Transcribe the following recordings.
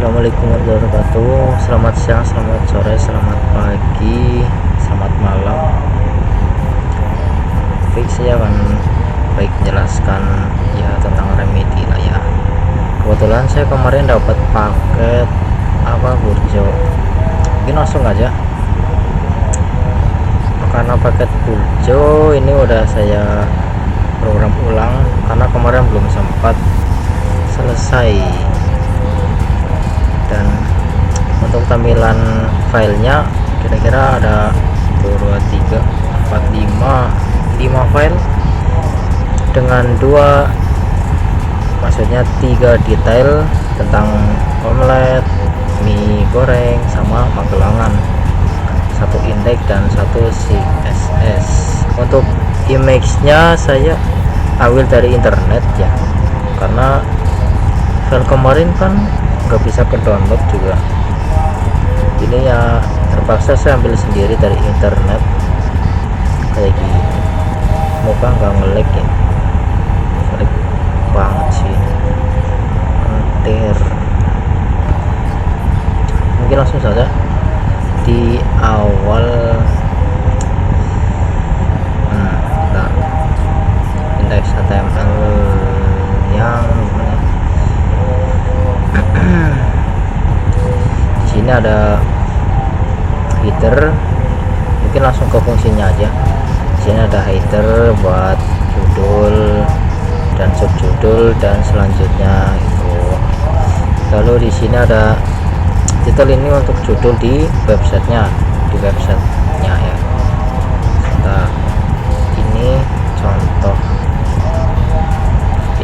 Assalamualaikum warahmatullahi wabarakatuh. Selamat siang, selamat sore, selamat pagi, selamat malam. Baik, saya akan menjelaskan ya tentang remedi lah ya. Kebetulan saya kemarin dapat paket Burjo. Mungkin langsung aja. Karena paket Burjo ini udah saya program ulang karena kemarin belum sempat selesai. Dan untuk tampilan filenya kira-kira ada 1, 2, 3, 4, 5 file dengan maksudnya 3 detail tentang omelet, mie goreng sama magelangan, 1 indeks dan 1 CSS. Untuk image-nya saya ambil dari internet ya, karena file kemarin kan nggak bisa ke download juga. Ini ya terpaksa saya ambil sendiri dari internet kayak gini. Semoga nggak ngelag ya, ngelag banget sih, entir. Mungkin langsung saja di awal. Nah, indeks HTML yang di sini ada header, mungkin langsung ke fungsinya aja. Di sini ada header buat judul dan subjudul dan selanjutnya itu. Lalu di sini ada titel, ini untuk judul di websitenya ya. Nah, ini contoh.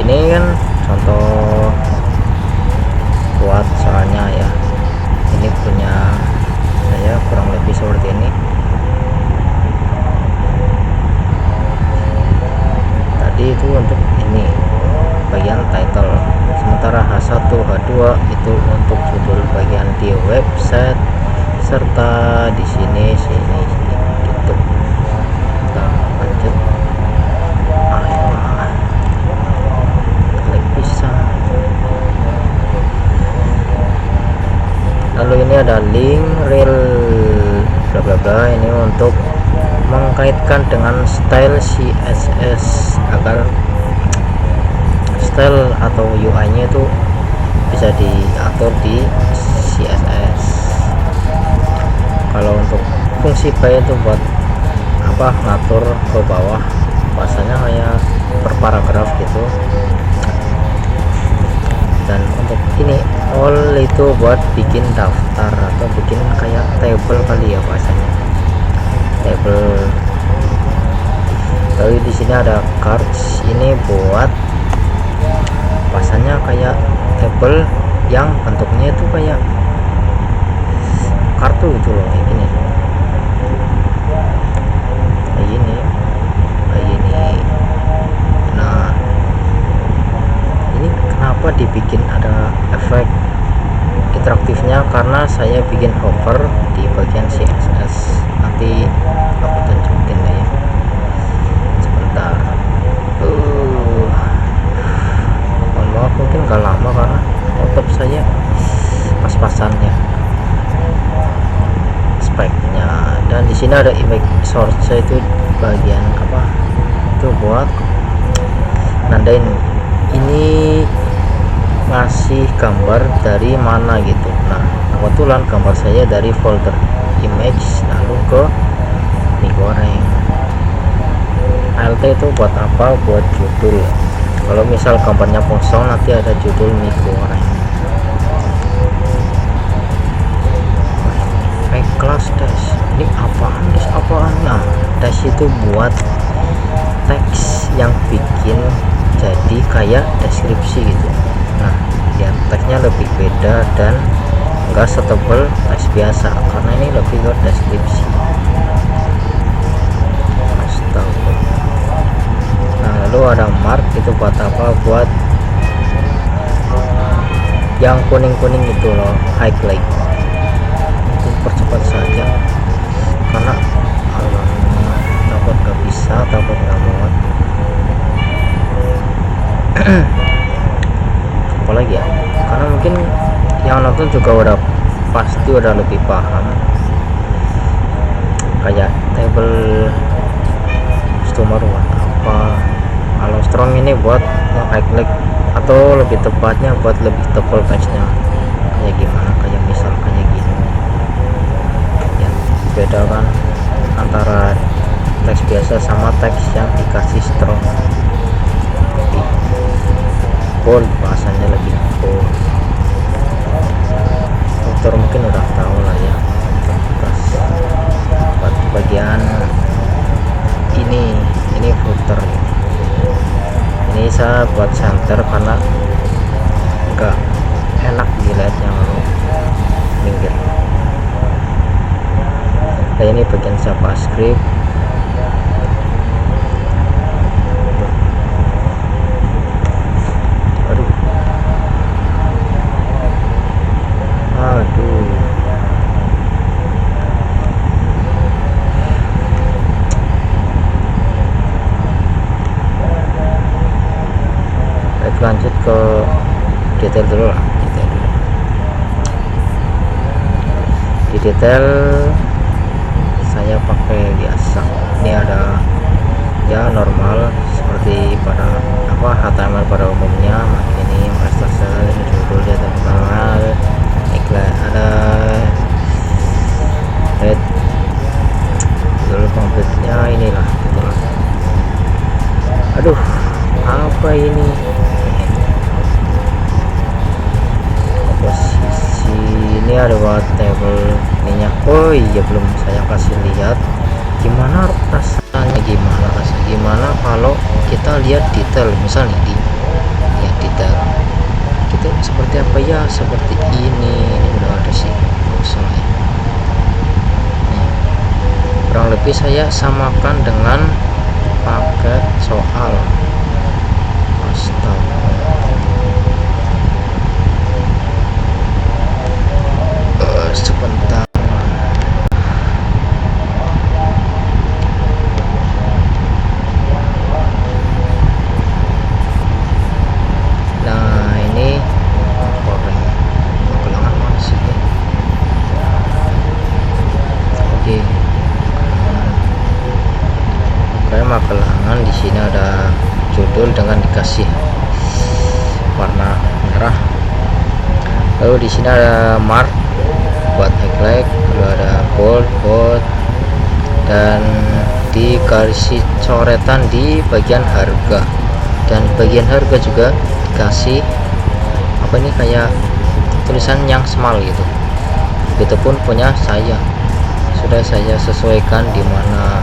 Ini kan contoh buat soalnya ya, ini punya saya kurang lebih seperti ini. Tadi itu untuk ini bagian title, sementara H1 H2 itu untuk judul bagian di website, serta di sini tutup. Kita lanjut. Klik bisa. Lalu ini ada link rel bla bla bla, ini untuk mengkaitkan dengan style CSS agar style atau UI nya itu bisa diatur di CSS. Kalau untuk fungsi by itu buat ngatur ke bawah, bahasanya kayak per paragraf gitu. Dan untuk ini all itu buat bikin daftar atau bikin kayak table kali ya bahasanya, table. Lalu di sini ada cards, ini buat bahasanya kayak table yang bentuknya itu kayak kartu gitu loh, kayak gini. Nah, ini kenapa dibikin ada efek interaktifnya, karena saya bikin hover di bagian CSS. Nanti aku tunjukin ya, sebentar. Mohon maaf, mungkin gak lama karena laptop saya pas-pasannya speknya. Dan di sini ada image source, itu bagian itu buat nandain ini ngasih gambar dari mana gitu. Nah, kebetulan gambar saya dari folder image lalu ke mie goreng. ALT itu buat apa? Buat judul. Kalau misal gambarnya kosong, nanti ada judul mie goreng. Class dash, ini apaan? Nah, dash itu buat teks yang bikin jadi kayak deskripsi gitu. Nah, ya teksnya lebih beda dan enggak setebal teks biasa, karena ini lebih ke deskripsi. Nah, lalu ada mark, itu buat apa? Buat yang kuning-kuning itu loh, highlight. Itu percepat saja, karena takut gak bisa, takut gak muat. Apalagi ya, karena mungkin yang yang nonton juga udah pasti udah lebih paham. Kayak table customer buat apa, kalau strong ini buat nge-highlight atau lebih tepatnya buat lebih tebal teksnya. Kayak gimana, kayak misal kayak gini ya, beda kan antara teks biasa sama teks yang dikasih strong, lebih bold, bahasanya lebih bold. Dokter mungkin udah tahu lah ya. Terus buat bagian ini footer ini saya buat center karena enggak enak dilihatnya kalau minggir. Nah, ini bagian JavaScript. Aduh, baik, lanjut ke detail dulu lah. Di detail saya pakai biasa, ini ada ya normal seperti pada HTML pada umumnya. Ini prestasi, judul dia terkenal, iklan ada head, judul komplitnya inilah gitu. Aduh, apa ini, komposisi ini ada buat table minyak. Oh iya, belum saya kasih lihat gimana rasanya, gimana kalau kita lihat detail. Misalnya di ya detail kita seperti apa ya, seperti ini udah ada sih, misalnya nih, kurang lebih saya samakan dengan paket soal. Astaga, sebentar. Nah, ini goreng magelangan mana sih? Oke, magelangan. Di sini ada judul dengan dikasih warna merah. Lalu di sini ada mark buat highlight, lalu ada bold, dan dikasih coretan di bagian harga, dan bagian harga juga dikasih apa ini, kayak tulisan yang small gitu. Begitupun punya saya, sudah saya sesuaikan di mana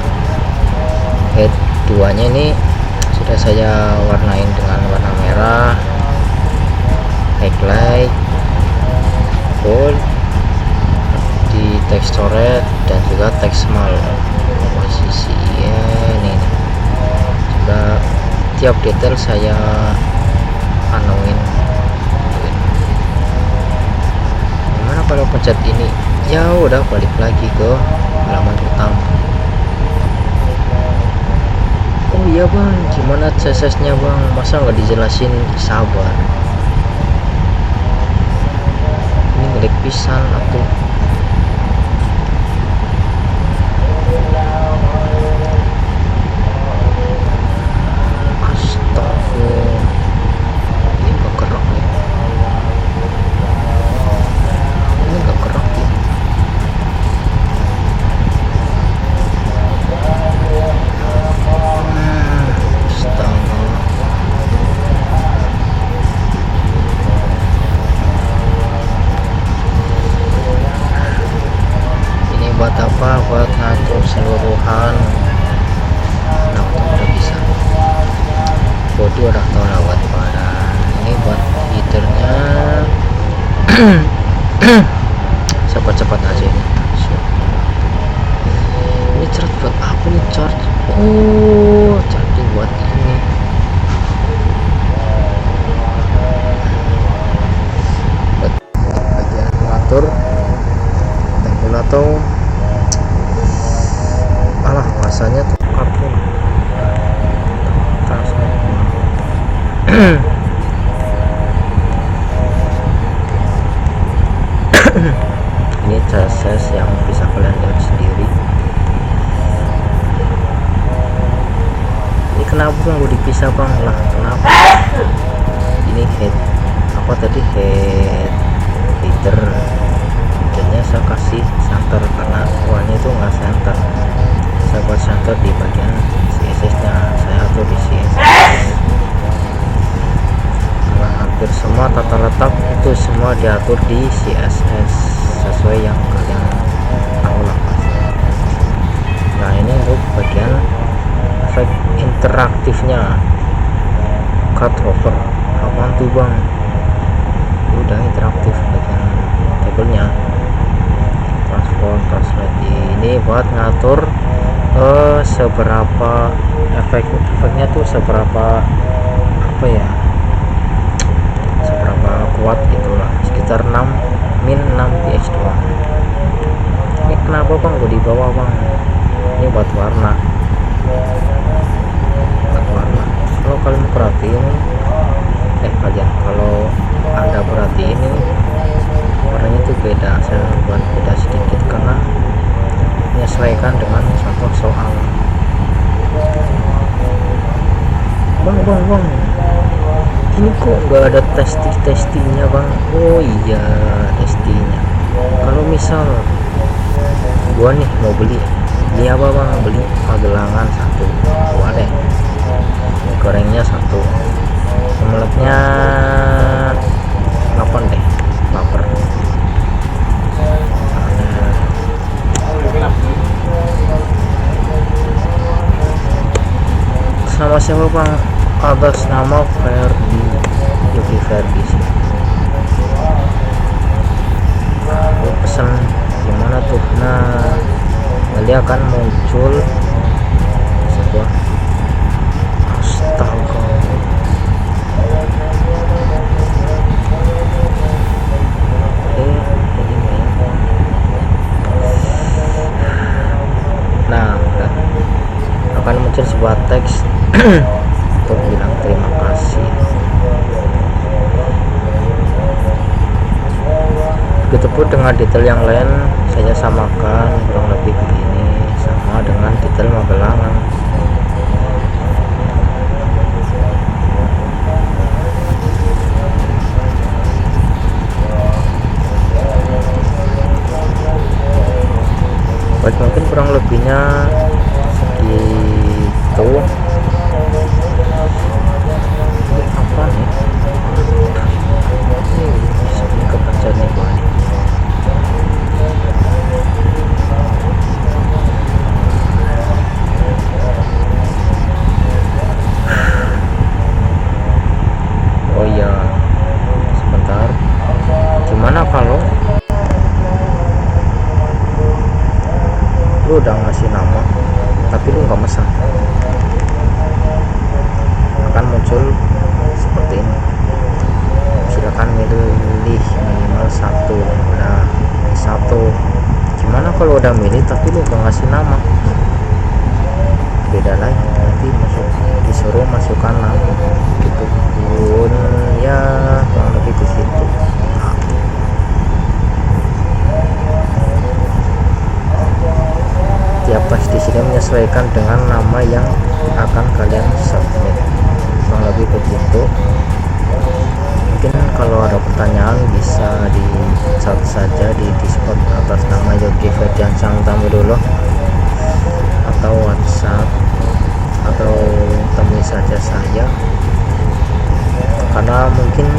head 2 nya ini sudah saya warnain dengan warna merah, highlight, bold, di teks coret, dan juga teks small. Komposisinya ini juga tiap detail saya anuin. Gimana kalau pencet ini? Ya udah, balik lagi ke halaman utama. Oh iya bang, gimana CSS-nya bang? Masa nggak dijelasin? Sabar, ini ngelik pisan atuh. Buat apa? Buat ngatur seluruhan. Nah, itu udah bisa. Body udah tahu lewat pada ini buat headernya. Cepat-cepat aja ini. Ini chart buat apa nih, chart? Oh, charting buat ini. Buat bagian ngatur table atau bahasanya tuh kartun. CSS yang bisa kalian lihat sendiri. Ini kenapa bang gue dipisah bang? Lah kenapa? Ini head apa tadi, header headernya saya kasih center karena awalnya itu nggak center. Saya buat center di bagian CSS nya, saya atur di CSS. Nah, hampir semua tata letak itu semua diatur di CSS sesuai yang kalian tahu lah pasti. Nah ini untuk bagian efek interaktifnya. Cut over apaan tuh bang? Udah interaktif bagian tabelnya. Transform, translate, ini buat ngatur seberapa efeknya tuh seberapa apa ya, seberapa kuat gitulah, sekitar 6 px doang. Ini kenapa bang gue di bawah bang? Ini buat warna. Kalau kalian perhatiin, kalau anda perhatiin ini warnanya tuh beda. Saya buat beda sedikit karena menyesuaikan dengan contoh soal. Bang, ini kok nggak ada testingnya bang? Oh iya, testingnya. Kalau misal gua nih mau beli apa bang? Beli Magelangan 1, gua deh. Mie gorengnya 1, omeletnya 8 deh, lapar. Nama siapa bang? Atas nama Ferdi, Yogi Ferdi sih. Gue pesen gimana tuh? Nah, dia akan muncul sebuah, astaga, nah akan muncul sebuah teks untuk bilang terima kasih. Begitupun dengan detail yang lain saya samakan kurang lebih begini, sama dengan detail Magelangan. Baik, mungkin kurang lebihnya segitu. Ini apa nih? Ini kebaca nih gua nih. Oh iya, sebentar. Gimana kalau lu udah ngasih nama tapi lu nggak mesan? Akan muncul seperti ini. Silakan milih minimal 1. Nah, 1. Gimana kalau udah milih tapi lu nggak ngasih nama? Beda lagi, nanti disuruh masukkan nama gitu pun ya, kurang lebih begitu. Tiap pas di sini menyesuaikan dengan nama yang akan kalian submit, kurang lebih begitu. Mungkin kalau ada pertanyaan bisa di chat saja di Discord atas nama Yogi Ferdiansyah Tamuduloh, atau WhatsApp, atau temui saja saya, karena mungkin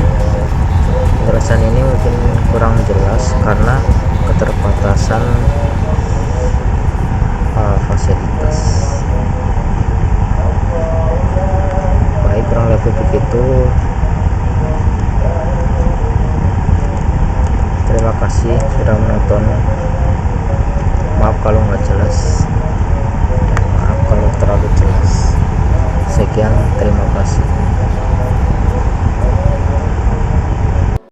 penjelasan ini mungkin kurang jelas karena keterbatasan fasilitas. Baik, kurang lebih begitu. Terima kasih sudah menonton. Maaf kalau nggak jelas, maaf kalau terlalu jelas. Sekian, terima kasih.